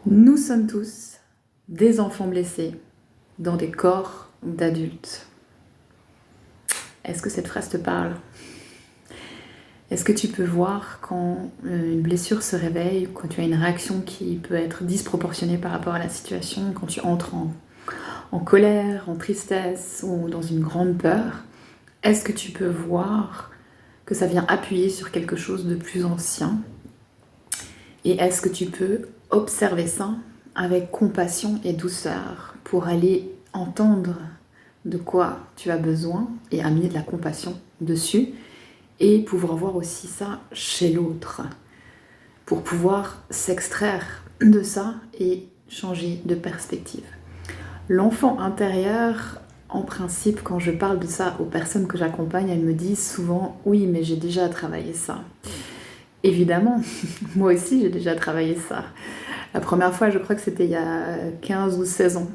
Nous sommes tous des enfants blessés dans des corps d'adultes. Est-ce que cette phrase te parle? Est-ce que tu peux voir quand une blessure se réveille, quand tu as une réaction qui peut être disproportionnée par rapport à la situation, quand tu entres en colère, en tristesse ou dans une grande peur? Est-ce que tu peux voir que ça vient appuyer sur quelque chose de plus ancien? Et est-ce que tu peux observer ça avec compassion et douceur pour aller entendre de quoi tu as besoin et amener de la compassion dessus et pouvoir voir aussi ça chez l'autre pour pouvoir s'extraire de ça et changer de perspective. L'enfant intérieur, en principe, quand je parle de ça aux personnes que j'accompagne, elles me disent souvent « oui, mais j'ai déjà travaillé ça ». Évidemment, moi aussi j'ai déjà travaillé ça. La première fois, je crois que c'était il y a 15 ou 16 ans.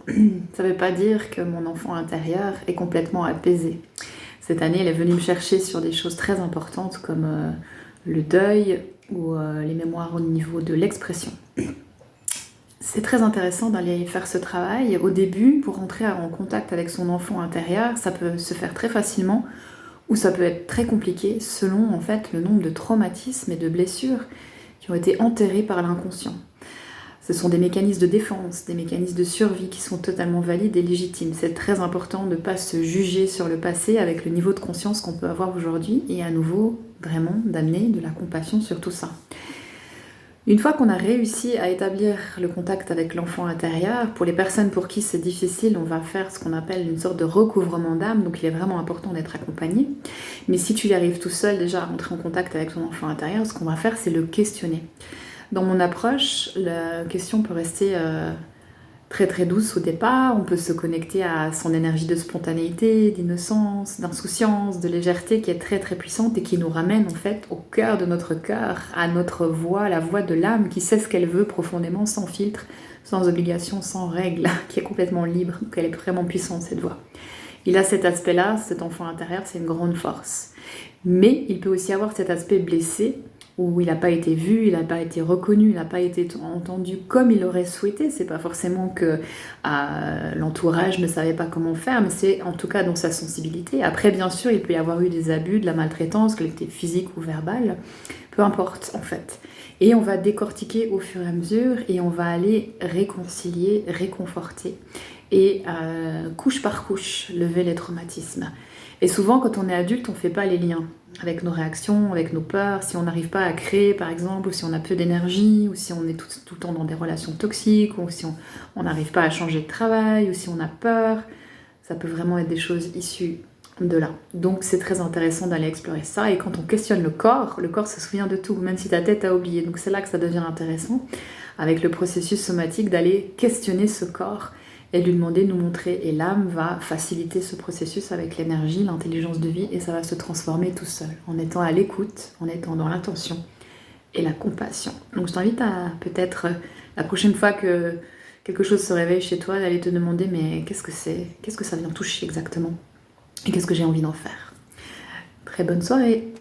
Ça ne veut pas dire que mon enfant intérieur est complètement apaisé. Cette année, elle est venue me chercher sur des choses très importantes comme le deuil ou les mémoires au niveau de l'expression. C'est très intéressant d'aller faire ce travail. Au début, pour entrer en contact avec son enfant intérieur, ça peut se faire très facilement ou ça peut être très compliqué selon en fait le nombre de traumatismes et de blessures qui ont été enterrés par l'inconscient. Ce sont des mécanismes de défense, des mécanismes de survie qui sont totalement valides et légitimes. C'est très important de ne pas se juger sur le passé avec le niveau de conscience qu'on peut avoir aujourd'hui et à nouveau vraiment d'amener de la compassion sur tout ça. Une fois qu'on a réussi à établir le contact avec l'enfant intérieur, pour les personnes pour qui c'est difficile, on va faire ce qu'on appelle une sorte de recouvrement d'âme, donc il est vraiment important d'être accompagné. Mais si tu y arrives tout seul déjà à rentrer en contact avec ton enfant intérieur, ce qu'on va faire c'est le questionner. Dans mon approche, la question peut rester très très douce au départ, on peut se connecter à son énergie de spontanéité, d'innocence, d'insouciance, de légèreté qui est très très puissante et qui nous ramène en fait au cœur de notre cœur, à notre voix, la voix de l'âme qui sait ce qu'elle veut profondément, sans filtre, sans obligation, sans règle, qui est complètement libre, donc elle est vraiment puissante cette voix. Il a cet aspect-là, cet enfant intérieur, c'est une grande force. Mais il peut aussi avoir cet aspect blessé, où il n'a pas été vu, il n'a pas été reconnu, il n'a pas été entendu comme il aurait souhaité. C'est pas forcément que l'entourage ne savait pas comment faire, mais c'est en tout cas dans sa sensibilité. Après, bien sûr, il peut y avoir eu des abus, de la maltraitance, qu'elle était physique ou verbale, peu importe en fait. Et on va décortiquer au fur et à mesure et on va aller réconcilier, réconforter et couche par couche lever les traumatismes. Et souvent, quand on est adulte, on ne fait pas les liens avec nos réactions, avec nos peurs. Si on n'arrive pas à créer, par exemple, ou si on a peu d'énergie, ou si on est tout le temps dans des relations toxiques, ou si on n'arrive pas à changer de travail, ou si on a peur, ça peut vraiment être des choses issues de là. Donc c'est très intéressant d'aller explorer ça. Et quand on questionne le corps se souvient de tout, même si ta tête a oublié. Donc c'est là que ça devient intéressant, avec le processus somatique, d'aller questionner ce corps et lui demander de nous montrer. Et l'âme va faciliter ce processus avec l'énergie, l'intelligence de vie, et ça va se transformer tout seul, en étant à l'écoute, en étant dans l'intention et la compassion. Donc je t'invite à peut-être, la prochaine fois que quelque chose se réveille chez toi, d'aller te demander mais qu'est-ce que c'est? Qu'est-ce que ça vient toucher exactement? Et qu'est-ce que j'ai envie d'en faire? Très bonne soirée!